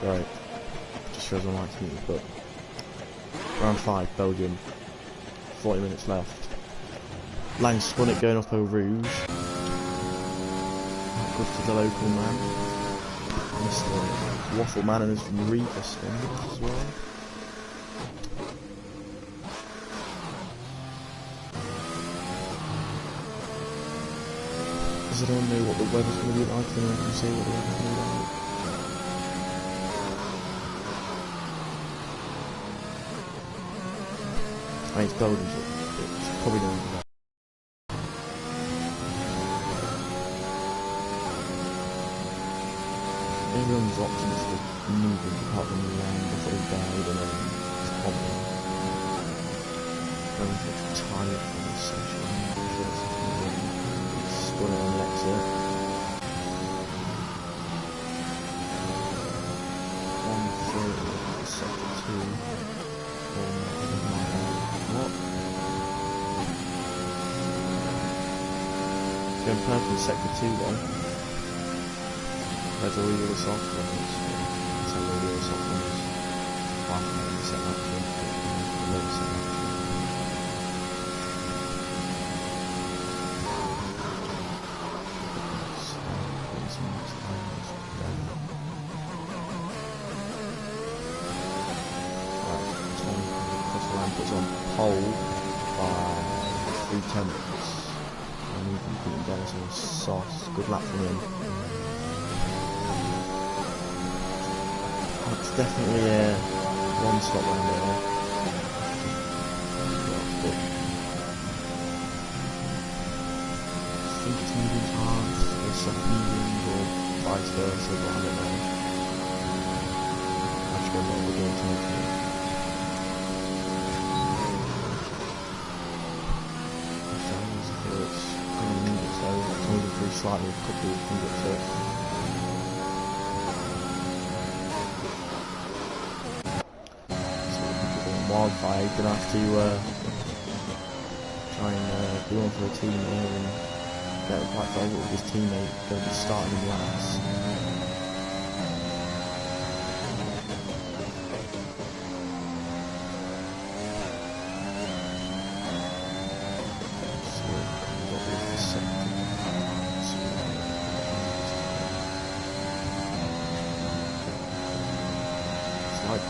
Right. Just shows on my team, but round 5, Belgium. 40 minutes left. Lang spun it going up over Rouge. Not good for the local man. Mr. Waffle Man and his Reaper spin as well. Does anyone know what the weather's going to be like? Anyone can say what the weather's going to be like? I mean, it's Belgium, so it's probably going to be that. Everyone's optimistic moving apart from the land before he died, and then it's probably going to get tired from this session. Spun on the exit. 130, sector 2. What? Going purple in sector 2 though. There's all the soft ones. That's all the soft ones. Half of them set up for a little set up. Puts on pole by 3 tenths. And you can put him down some sauce. Good luck for him. That's definitely a one stop round there. I think it's medium hard or soft medium or vice versa, but I don't know. I should go back to the game to make it. Slightly a couple of hundred first. So Wildfire, you're gonna have to try and do one for a team here and get a black belt with his teammate going to be starting in last.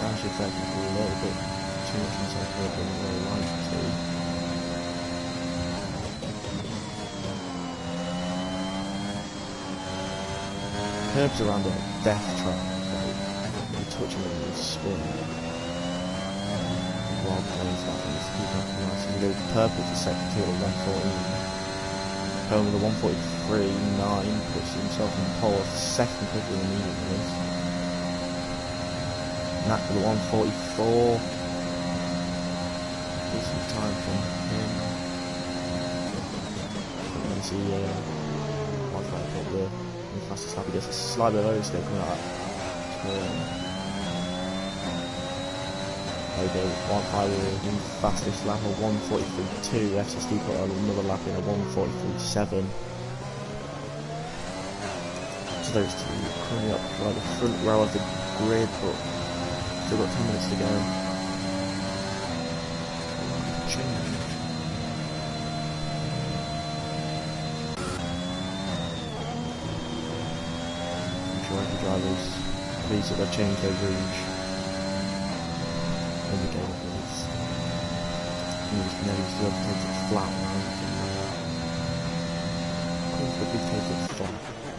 Crash effect is a little bit too much inside the than I really like to. Curbs around a death trap, like you touch him and you spin. Wild plays that and it's keeping up nice. And you go purple for second two at 114. Home with a 143.9 puts himself in pole for second quicker in the medium race. That for the 144. Decent time from him. You can see Wildfire got the fastest lap. He gets a slight bit of overstay coming out. There we go, Wildfire with the fastest lap of 143.2. FSD got another lap in a 143.7. So those two coming up like the front row of the grid, but still got 10 minutes to go. Change. Majority drivers pleased that they've changed their rouge in the game at least. Now he's takes it flat now. Comfortably take it flat.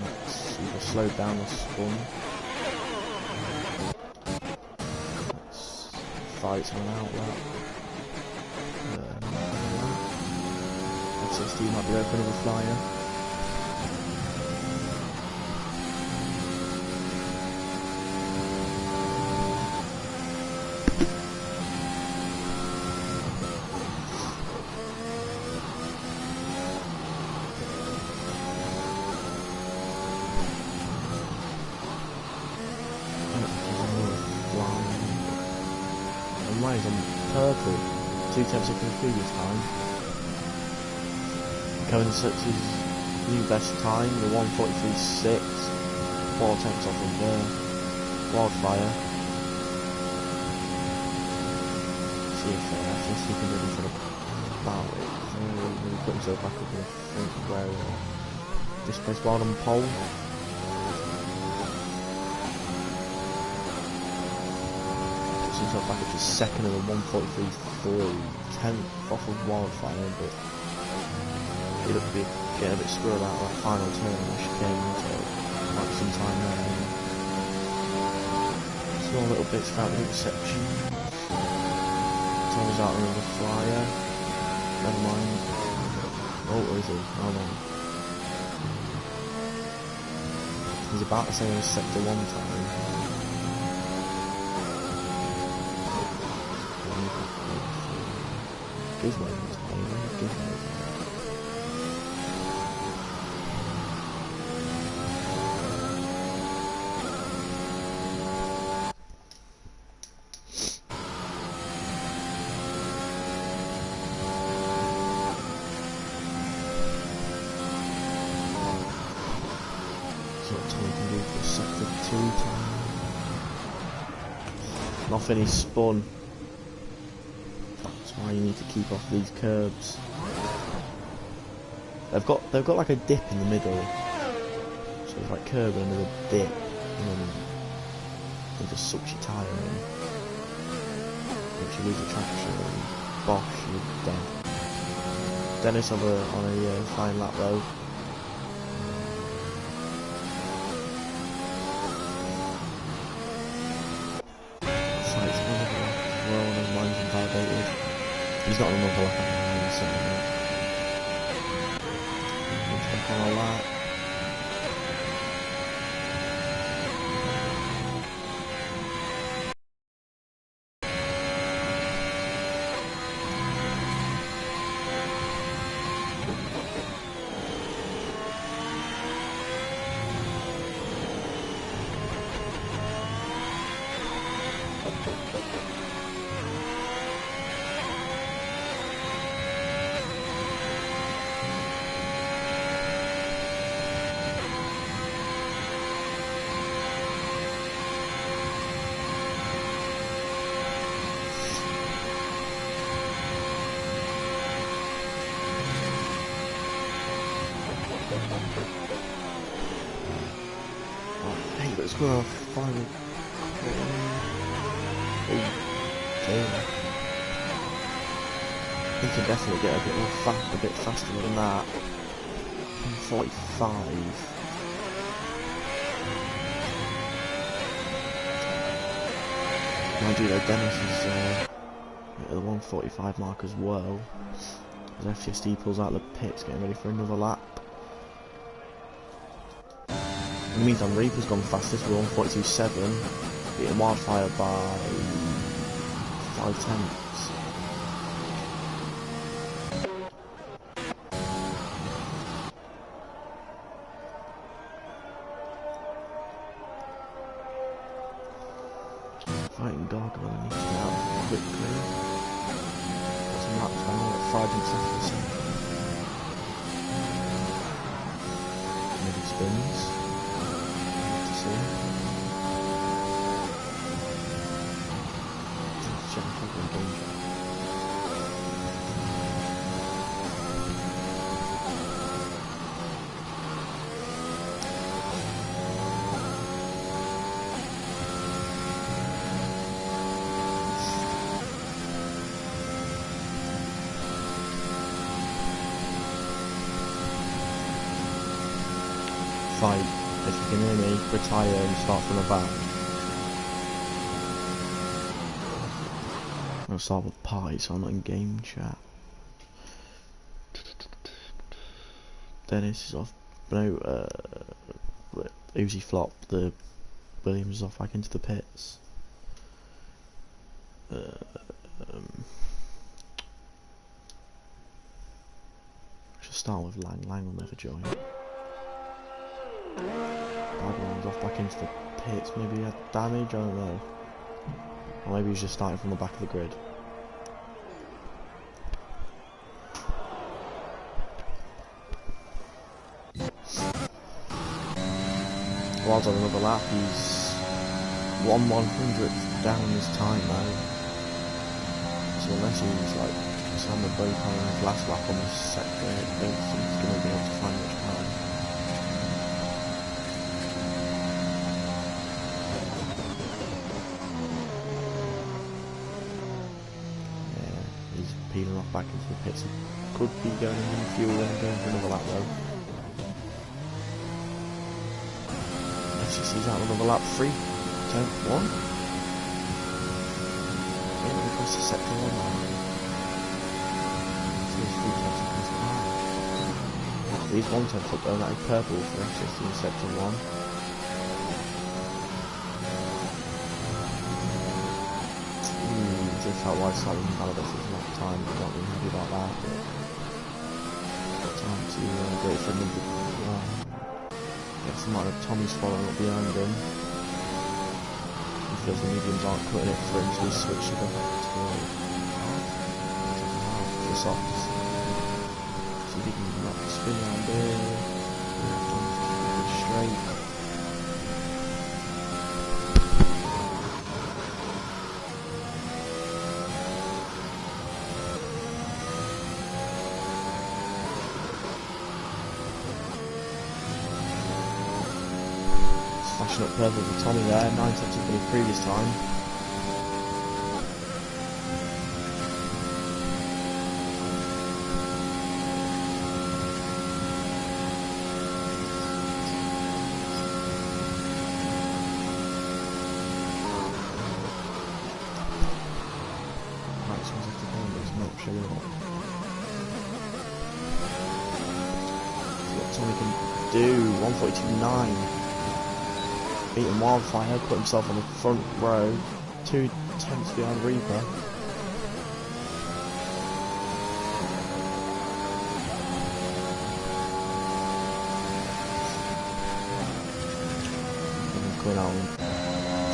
Let's either slow down or spun. Fights on an outlet. SSD might be open with a flyer. On purple, 2 tenths of the previous time. Coming such his new best time, the 143.6, 4 tenths off of there. Wildfire. See if he can do anything about it. He put himself back up in the front where displaced Wild on pole. Puts himself back up to second of a 1:43.3. 10th off of Wildfire, but he looked to be getting a bit screwed out of that final turn as she came into quite some time there. Small little bits throughout the intersection. Turns out another flyer. Never mind. Oh, where is he? Hold on. He's about to say in sector 1 time. Give way this time. Give way. Sector 2 time. Nothing is spun. That's why you need to keep off these curbs. They've got like a dip in the middle. So it's like curb and another dip, and then it just sucks your tyre in. Once you lose the traction, bosh, you're dead. Dennis on a flying lap though. He's not another lap anyway, so we'll check on a lap. Hey, let's go final. Oh, damn. He can definitely get a bit faster than that. 45. Mind you though, Dennis is at the 1:45 mark as well. As FTSD pulls out the pits, getting ready for another lap. In the meantime, Reaper's gone fastest with 1:42.7, beating Wildfire by 5 tenths. Fighting Gargoyle needs to get out quickly. Got some laps now, got 5 and 7%. Maybe spins. Fight, if you can hear me, retire and start from the back. I'll start with pie, so I'm not in game chat. Dennis is off. No, Uzi flop. The Williams is off back into the pits. Should start with Lang. Lang will never join. Bagman's off back into the pits. Maybe he had damage. I don't know. Or maybe he's just starting from the back of the grid. Wild's on another lap. He's 1/100th down his time now. So unless he's like slam the brake on his last lap on the sector, I don't think he's going to be able to find much time. Yeah, he's peeling off back into the pits. He could be going in fuel and going for another lap though. FCC's out another lap, 3, 10, 1. Yeah, across the sector 1 now. Leave 1 tenth up though, that is purple for FCC in sector 1. Just how wide slightly invalid is enough time, I'm not really happy about that. But time to go for another one. Guess I might have Tommy's following up behind him. He feels the mediums aren't cutting it for him, so he's switched it up to the softs. See if he can knock the spin around there. Straight. Flashing up purple for Tommy there, 9 tenths up than his previous time. Right, someone's after going, but it's not showing up. See what Tommy can do, 1:42.9. Beating Wildfire, put himself on the front row, 2 tenths behind Reaper. Coming out on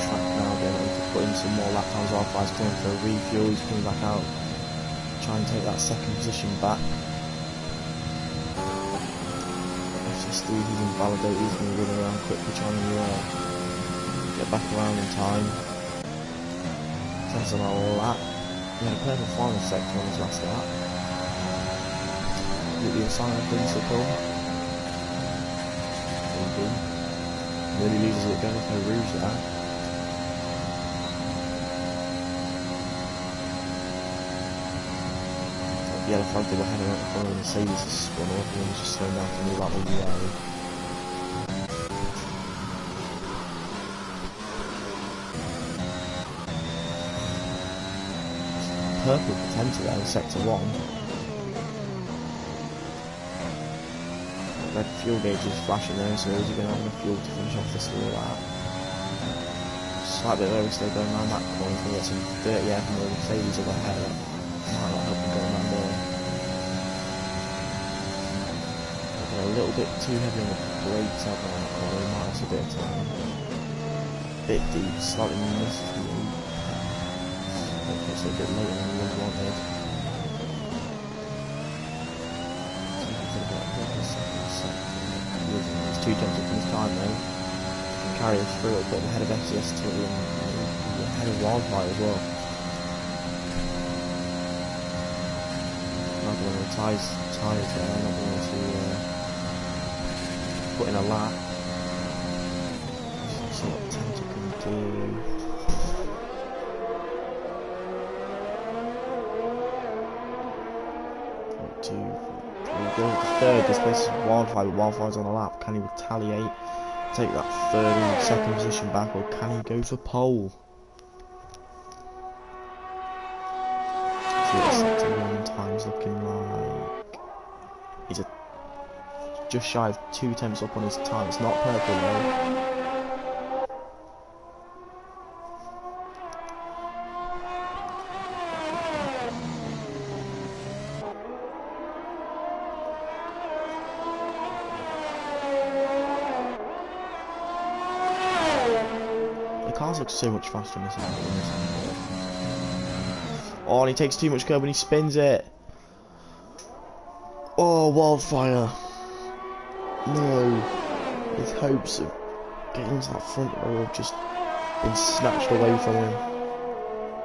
track now again, to put in some more lap times. Wildfire's going for a refuel, he's coming back out, try and take that second position back. FCC, he's invalidated, he's going to run around quickly trying to get back around in time. That's on a lap. He had a purple final sector on his last lap. Would be a sign of principle. Maybe. Nearly loses it again with no rouge there. The yellow flag they were heading out in front of the Mercedes has spun up and then he's just slowing down to move out of the way. Purple potential there in sector 1. Red fuel gauge is flashing there, so is he going to have enough fuel to finish off this little lap? Slight bit of overstay going around that corner, he's going to get some dirty air from the Mercedes up ahead. Might not help him going around there. A little bit too heavy on the brakes out around that corner, he might have a bit of time. Bit deep, slightly missed the loop. It's a bit later than we really wanted. It's 2 tenths up from his time though. Carry us through a bit ahead of FCS2 and ahead of Wildfire as well. Not going to tyres there, not going to put in a lap. So what Tenta can do. Go to third, this place is Wildfire, but Wildfire's on the lap. Can he retaliate, take that third and second position back, or can he go for pole? See what sector 1 time's looking like. He's just shy of 2 tenths up on his time. It's not purple though. Cars look so much faster in this angle. Oh, and he takes too much curb and he spins it. Oh, Wildfire. No. With hopes of getting to that front row of just been snatched away from him.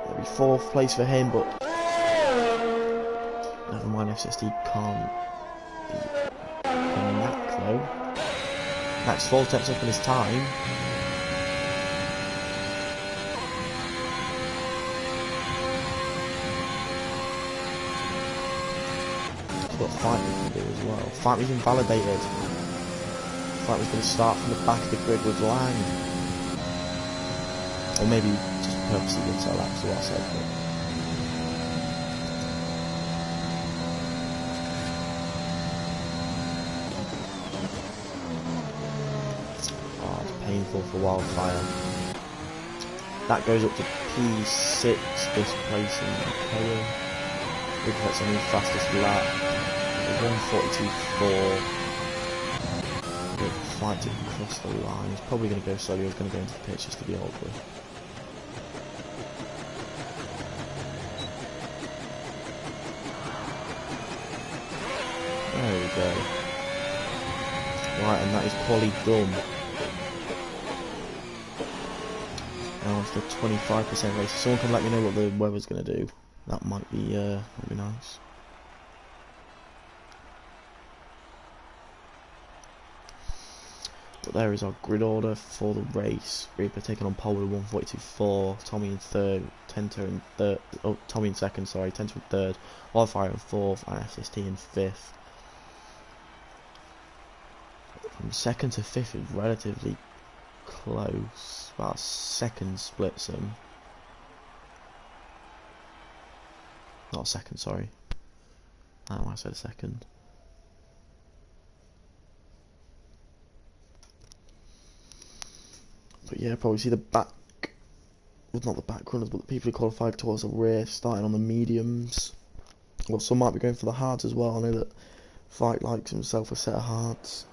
It'll be 4th place for him, but never mind, FSD can't beat Knack though. Knack's 4 steps up in his time. He's got fight we can do as well. Fight we've invalidated. Fight was going to start from the back of the grid with Lang. Or maybe just purposely did so, that's what I said. But oh, it's painful for Wildfire. That goes up to P6, displacing Kale. That's on the fastest lap. 1:42.4. Fight to cross the line. He's probably going to go slowly. He's going to go into the pitch just to be awkward. There we go. Right, and that is quali done. Now it's the 25% race. Someone can let me know what the weather's going to do. That might be nice. But there is our grid order for the race. Reaper taking on pole with 1:42.4. Tommy in third. Tento in third. Oh, Tommy in second. Sorry, Tento in third. Wildfire in fourth, and SST in fifth. From second to fifth is relatively close. About a second splits them. Not a second, sorry. I don't know why I said a second. But yeah, probably see the back, well, not the back runners, but the people who qualified towards the rear, starting on the mediums. Well, some might be going for the hards as well. I know that Fight likes himself a set of hards.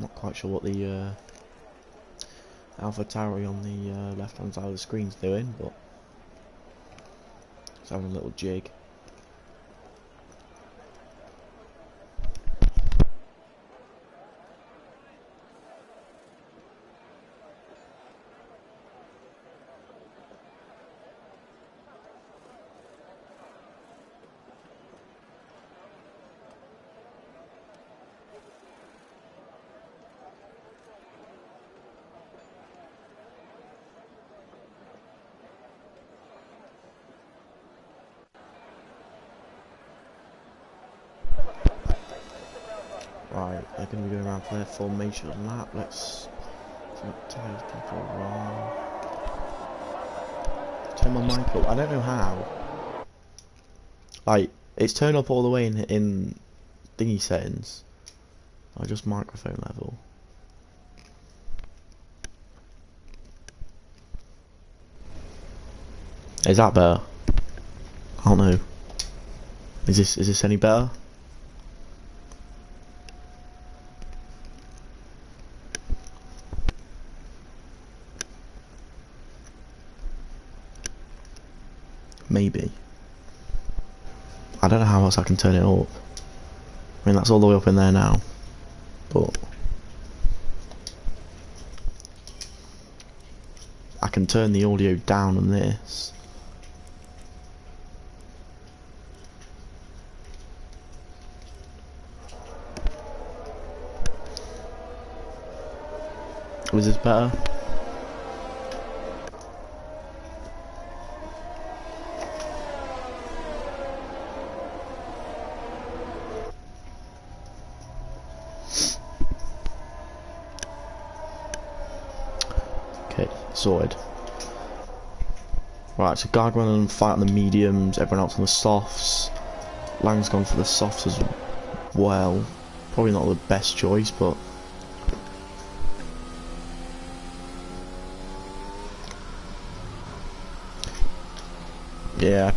Not quite sure what the Alpha Tauri on the left hand side of the screen's doing, but it's having a little jig. Right, they're going to be going around for their formation lap. Let's see what tyres people are on. Turn my mic up. I don't know how. Like, it's turned up all the way in thingy settings. Or just microphone level. Is that better? I don't know. Is this any better? Maybe. I don't know how else I can turn it up. I mean, that's all the way up in there now. But I can turn the audio down on this. Was this better? Okay, sorted. Right, so Gargamel and Fight on the mediums, everyone else on the softs. Lang's gone for the softs as well. Probably not the best choice, but yeah,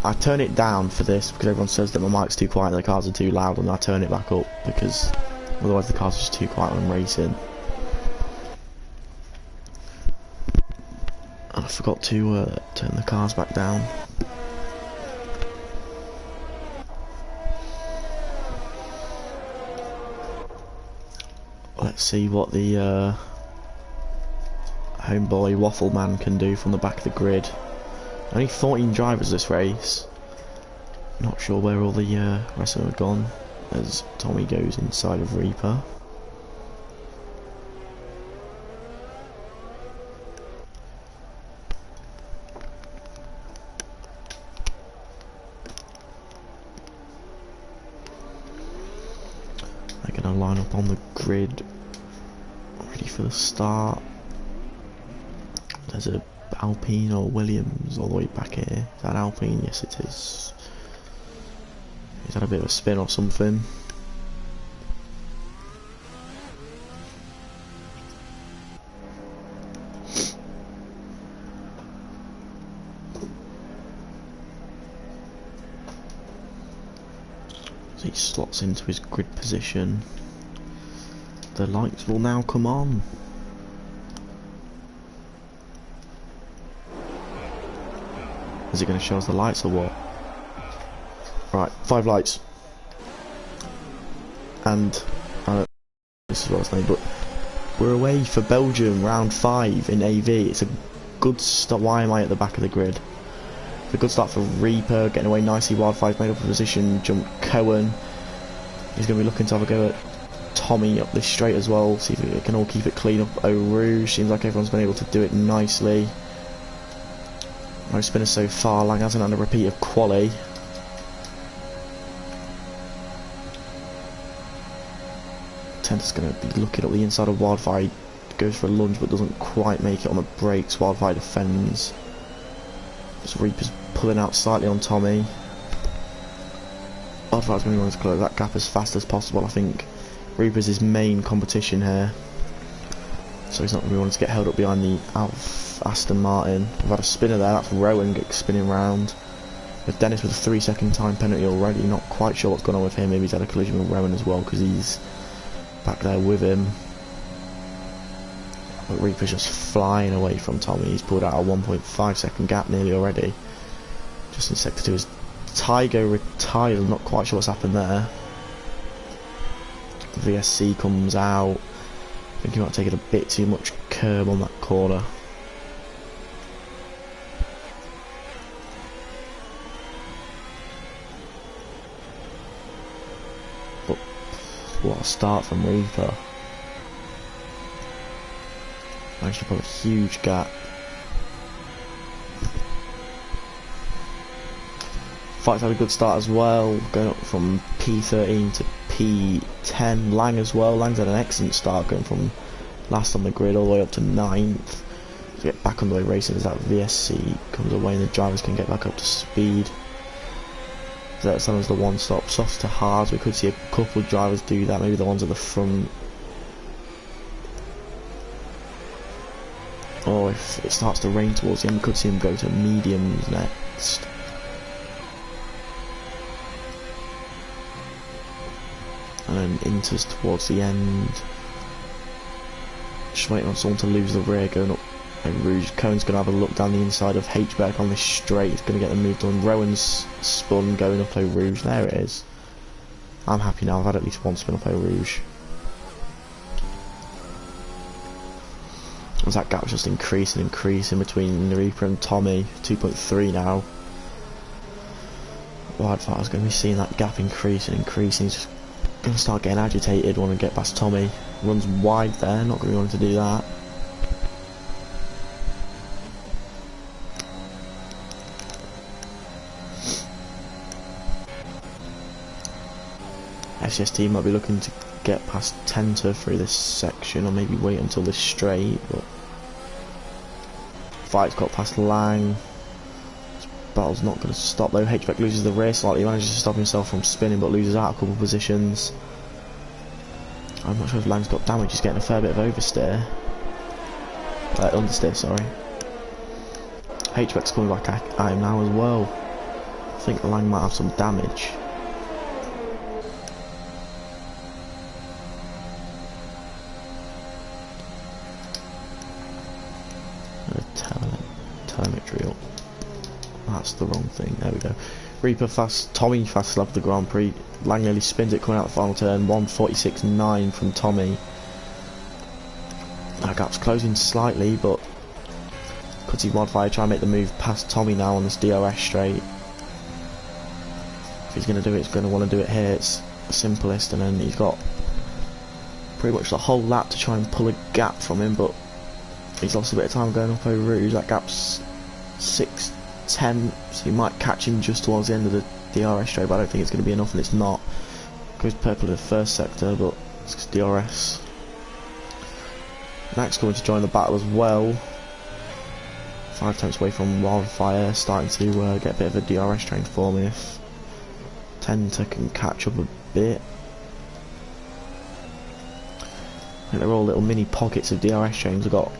I turn it down for this because everyone says that my mic's too quiet, the cars are too loud, and I turn it back up because Otherwise the car's just too quiet when racing. And I forgot to turn the cars back down. Let's see what the homeboy Waffle Man can do from the back of the grid. Only 14 drivers this race. Not sure where all the rest of them have gone as Tommy goes inside of Reaper. They're going to line up on the grid, ready for the start. There's a Alpine or Williams all the way back here. Is that Alpine? Yes it is. He's had a bit of a spin or something. As he slots into his grid position, the lights will now come on. Is it going to show us the lights or what? Right, 5 lights. And, this is what I was saying, but we're away for Belgium, round 5 in AV. It's a good start. Why am I at the back of the grid? It's a good start for Reaper, getting away nicely. Wildfire's made up a position, jumped Cohen. He's going to be looking to have a go at Tommy up this straight as well, see if we can all keep it clean up. Eau Rouge, seems like everyone's been able to do it nicely. Most spinners so far. Lang hasn't had a repeat of quali. Tenter's going to be looking up the inside of Wildfire. He goes for a lunge but doesn't quite make it on the brakes. Wildfire defends. As Reaper's pulling out slightly on Tommy. Wildfire's going to want to close that gap as fast as possible. I think Reaper's his main competition here, so he's not going to be wanting to get held up behind the Aston Martin. We've had a spinner there, that's Rowan spinning round. With Dennis with a 3-second time penalty already, not quite sure what's going on with him. Maybe he's had a collision with Rowan as well because he's back there with him. But Reaper's just flying away from Tommy. He's pulled out a 1.5 second gap nearly already. Just in sector 2 is Tygo retired. I'm not quite sure what's happened there. VSC comes out. I think he might take it a bit too much curb on that corner. But what a start from Reaper. Managed to put a huge gap. Fight's had a good start as well, going up from P13 to P10. Lang as well. Lang's had an excellent start, going from last on the grid all the way up to 9th. To get back on the way racing as that VSC comes away and the drivers can get back up to speed. So that's the one stop, soft to hard. We could see a couple of drivers do that, maybe the ones at the front. Or if it starts to rain towards the end, we could see him go to mediums next. And then Inters towards the end. Just waiting on someone to lose the rear, going up Rouge. Cohen's going to have a look down the inside of H-Beck on this straight. He's going to get the move done. Rowan's spun, going up Eau Rouge. There it is. I'm happy now. I've had at least one spin up Eau Rouge. As that gap's just increasing between Reaper and Tommy. 2.3 now. Wildfire's going to be seeing that gap increasing. He's just going to start getting agitated, want to get past Tommy. Runs wide there, not going to be wanting to do that. SCS might be looking to get past Tenter through this section, or maybe wait until this straight, but Fight's got past Lang. This battle's not going to stop though. H-Beck loses the rear slightly. He manages to stop himself from spinning, but loses out a couple of positions. I'm not sure if Lang's got damage. He's getting a fair bit of oversteer. Understeer, sorry. H-Beck's coming back at him now as well. I think Lang might have some damage. that's the wrong thing. There we go. Reaper fast, Tommy fast lap the Grand Prix. Lang nearly spins it coming out the final turn. 1:46.9 from Tommy. That gap's closing slightly, but could see Wildfire try and make the move past Tommy now on this DRS straight. If he's going to do it, he's going to want to do it here. It's the simplest, and then he's got pretty much the whole lap to try and pull a gap from him, but he's lost a bit of time going up over Rouge. That gap's 6:10, so he might catch him just towards the end of the DRS straight, but I don't think it's going to be enough, and it's not. Goes purple in the first sector, but it's DRS. Max coming to join the battle as well. 5 tenths away from Wildfire, starting to get a bit of a DRS train for me if Tenta can catch up a bit. I think they're all little mini pockets of DRS trains. We've got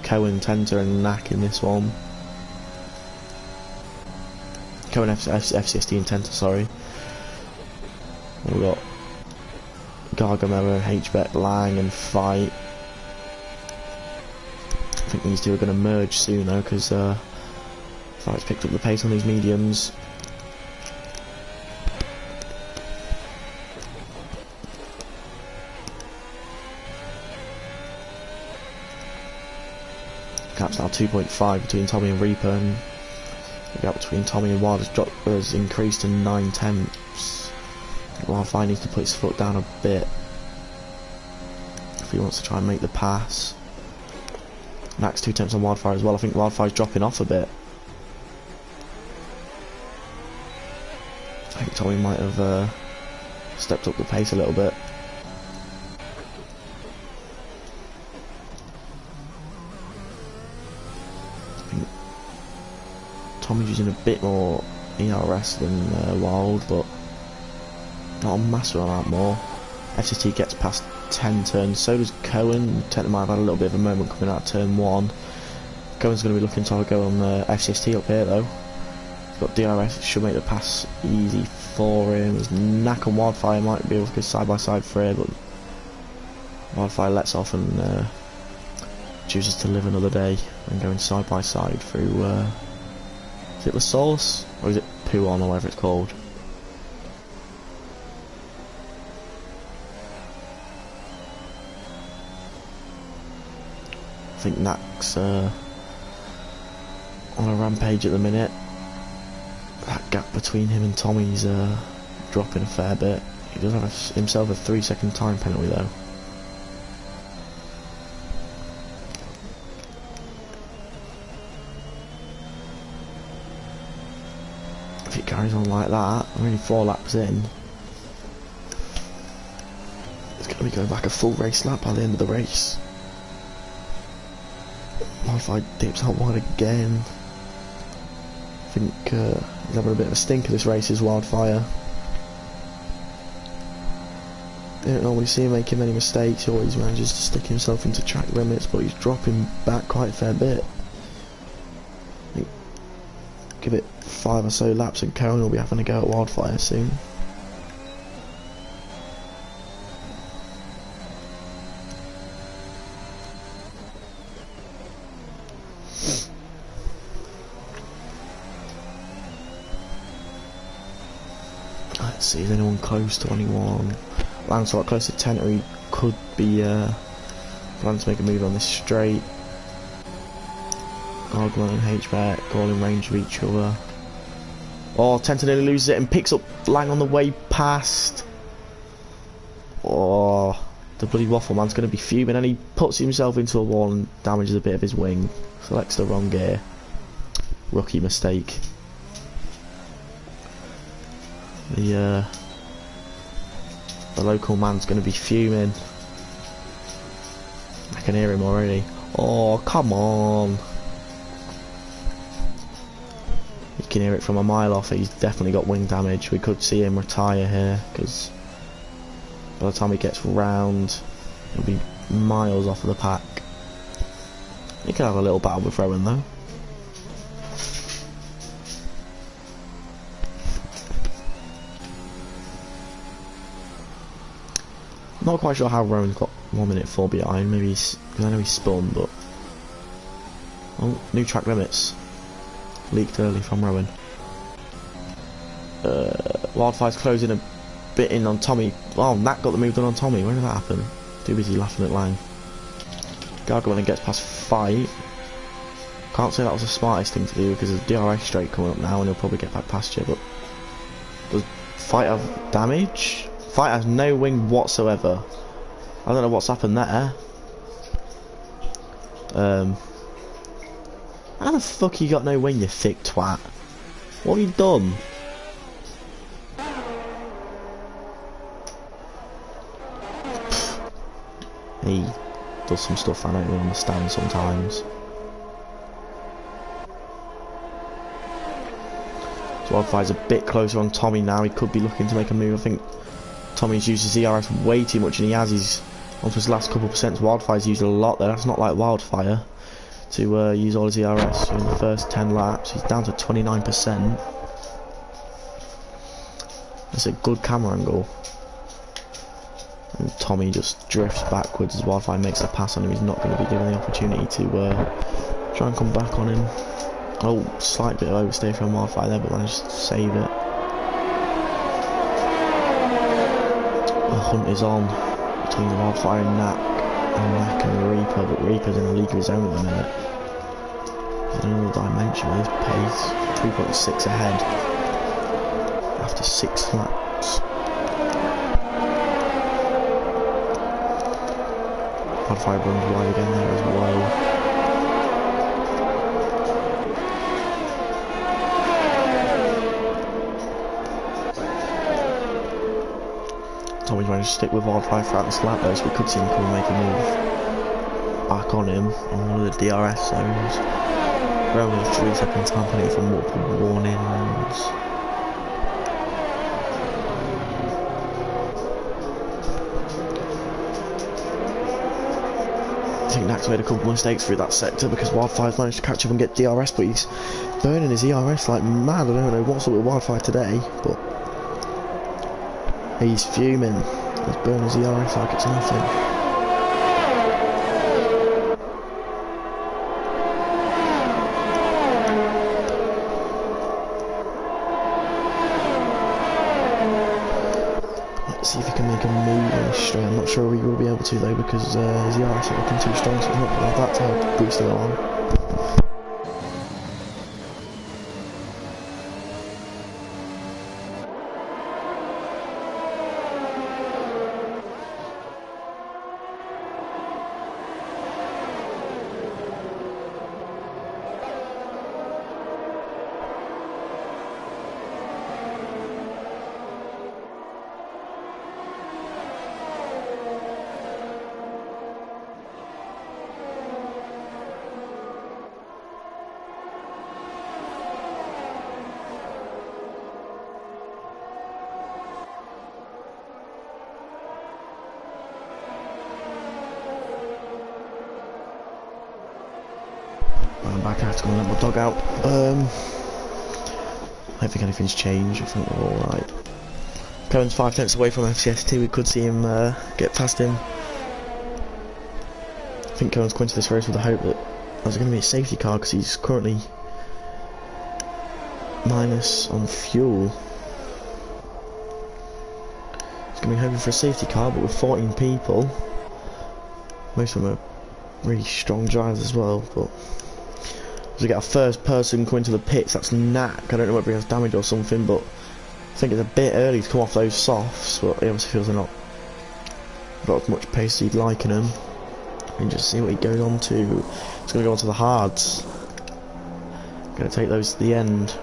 Cohen, Tenta and Knack in this one. Cohen, FCSD and Tenta, sorry. We've got Gargamel and H-Bet, Lang and Fight. I think these two are going to merge soon though, because Fight's picked up the pace on these mediums. Gap's now 2.5 between Tommy and Reaper, and the gap between Tommy and Wild has increased to 9 tenths. Wildfire needs to put his foot down a bit if he wants to try and make the pass. Max 2 tenths on Wildfire as well. I think Wildfire's dropping off a bit. I think Tommy might have stepped up the pace a little bit. I think Tommy's using a bit more ERS than Wild, but not a massive amount more. FCT gets past 10 turns, so does Cohen. Tenta might have had a little bit of a moment coming out of turn 1. Cohen's going to be looking to have a go on FCST up here though. He's got DRS, it should make the pass easy for him. There's Knack and Wildfire might be able to go side by side for here, but Wildfire lets off and chooses to live another day and going side by side through, is it La Source? Or is it Puon or whatever it's called? I think Knack's on a rampage at the minute. That gap between him and Tommy's dropping a fair bit. He does have himself a 3-second time penalty though. If it carries on like that, I'm only 4 laps in. It's going to be going back a full race lap by the end of the race. Wildfire dips out wide again. I think he's having a bit of a stinker this race, is Wildfire. You don't normally see him making many mistakes, he always manages to stick himself into track limits, but he's dropping back quite a fair bit. I think give it 5 or so laps and Cohen will be having a go at Wildfire soon. Let's see, is anyone close to anyone? Lang's got close to 10, or he could be planning to make a move on this straight. Gargamel and H-Bet all in range of each other. Oh, Tenta nearly loses it and picks up Lang on the way past. Oh, the bloody Waffle Man's going to be fuming, and he puts himself into a wall and damages a bit of his wing. Selects the wrong gear. Rookie mistake. The local man's going to be fuming. I can hear him already. Oh, come on. You can hear it from a mile off. He's definitely got wing damage. We could see him retire here, because by the time he gets round, he'll be miles off of the pack. He can have a little battle with Rowan though. Not quite sure how Rowan's got 1 minute 4 behind. Maybe because I know he spun, but oh, new track limits. leaked early from Rowan. Wildfire's closing a bit in on Tommy. Oh, Nat got the move done on Tommy. When did that happen? Too busy laughing at Lang. Gargoyle gets past Fight. Can't say that was the smartest thing to do because there's DRS straight coming up now and he'll probably get back past you, but does Fight have damage? Fight has no wing whatsoever. I don't know what's happened there. How the fuck you got no wing, you thick twat? What have you done? He does some stuff I don't really understand sometimes. So Wildfire's a bit closer on Tommy now. He could be looking to make a move. I think Tommy's used his ERS way too much, and he has his on for his last couple of percent. Wildfire's used a lot there. That's not like Wildfire to use all his ERS in the first 10 laps. He's down to 29%. That's a good camera angle. And Tommy just drifts backwards as Wildfire makes a pass on him. He's not going to be given the opportunity to try and come back on him. Oh, slight bit of overstay from Wildfire there, but managed to save it. The hunt is on between Wildfire and Knack and Reaper, but Reaper's in a league of his own at the minute. He's in another dimension with his pace. 3.6 ahead after 6 laps. Wildfire runs wide again there as well. Tommy's managed to stick with Wildfire throughout this lap though, so we could see him come and make a move back on him on one of the DRS zones. Rowan with 3 second time penalty for multiple warnings. I think Knack's made a couple of mistakes through that sector because Wildfire's managed to catch up and get DRS, but he's burning his ERS like mad. I don't know what's up with Wildfire today, but he's fuming. He's burning his ERS like it's nothing. Let's see if he can make a move in this straight. I'm not sure he will be able to though because his ERS are looking too strong, so he's not going to have that to help boost him along. I'm back, I have to go and let my dog out. I don't think anything's changed, I think we're alright. Cohen's 5 tenths away from FCS2, we could see him get past him. I think Cohen's going to this race with the hope that there's going to be a safety car because he's currently minus on fuel. He's going to be hoping for a safety car, but with 14 people, most of them are really strong drivers as well, but we get a first person coming to the pits. That's Knack. I don't know whether he has damage or something, but I think it's a bit early to come off those softs, but he obviously feels they're not got as much pace as he'd like in them. And just see what he goes on to. He's going to go on to the hards. Going to take those to the end.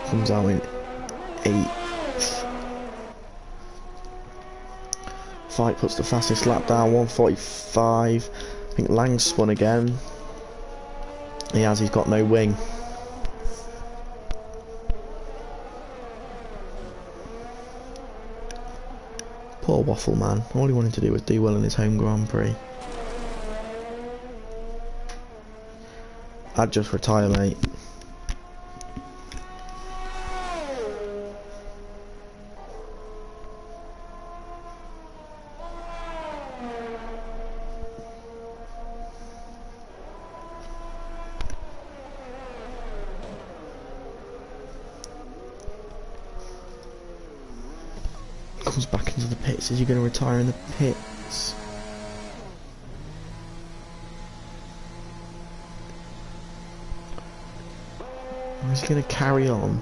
Comes out in 8th. Fight puts the fastest lap down, 1:45. I think Lang spun again. He's got no wing. Poor Waffle man. All he wanted to do was do well in his home Grand Prix. I'd just retire, mate. comes back into the pits. Is he going to retire in the pits? Or is he going to carry on?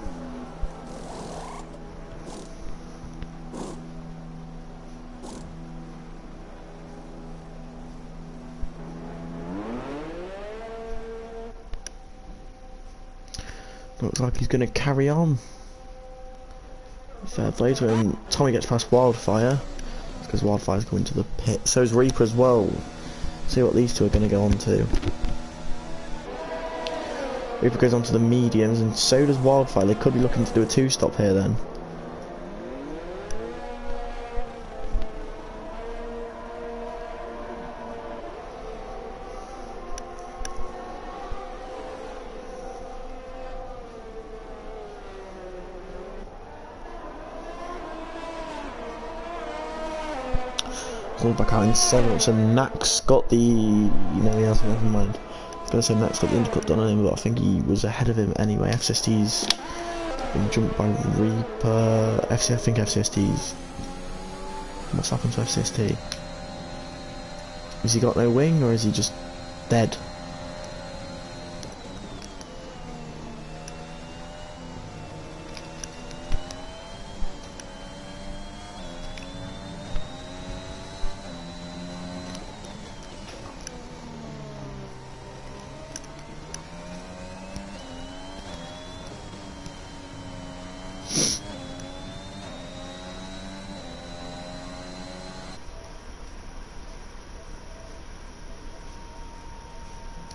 Looks like he's going to carry on. Fair play to him. Tommy gets past Wildfire because Wildfire's going to the pit. So is Reaper as well. See what these two are going to go on to. Reaper goes on to the mediums, and so does Wildfire. They could be looking to do a two-stop here then. All back out in 7th, so Nax got the... No, he hasn't, never mind. I was going to say Nax got the undercut done on him, but I think he was ahead of him anyway. FCST's been jumped by Reaper. I think FCST's... What's happened to FCST? Has he got no wing, or is he just dead?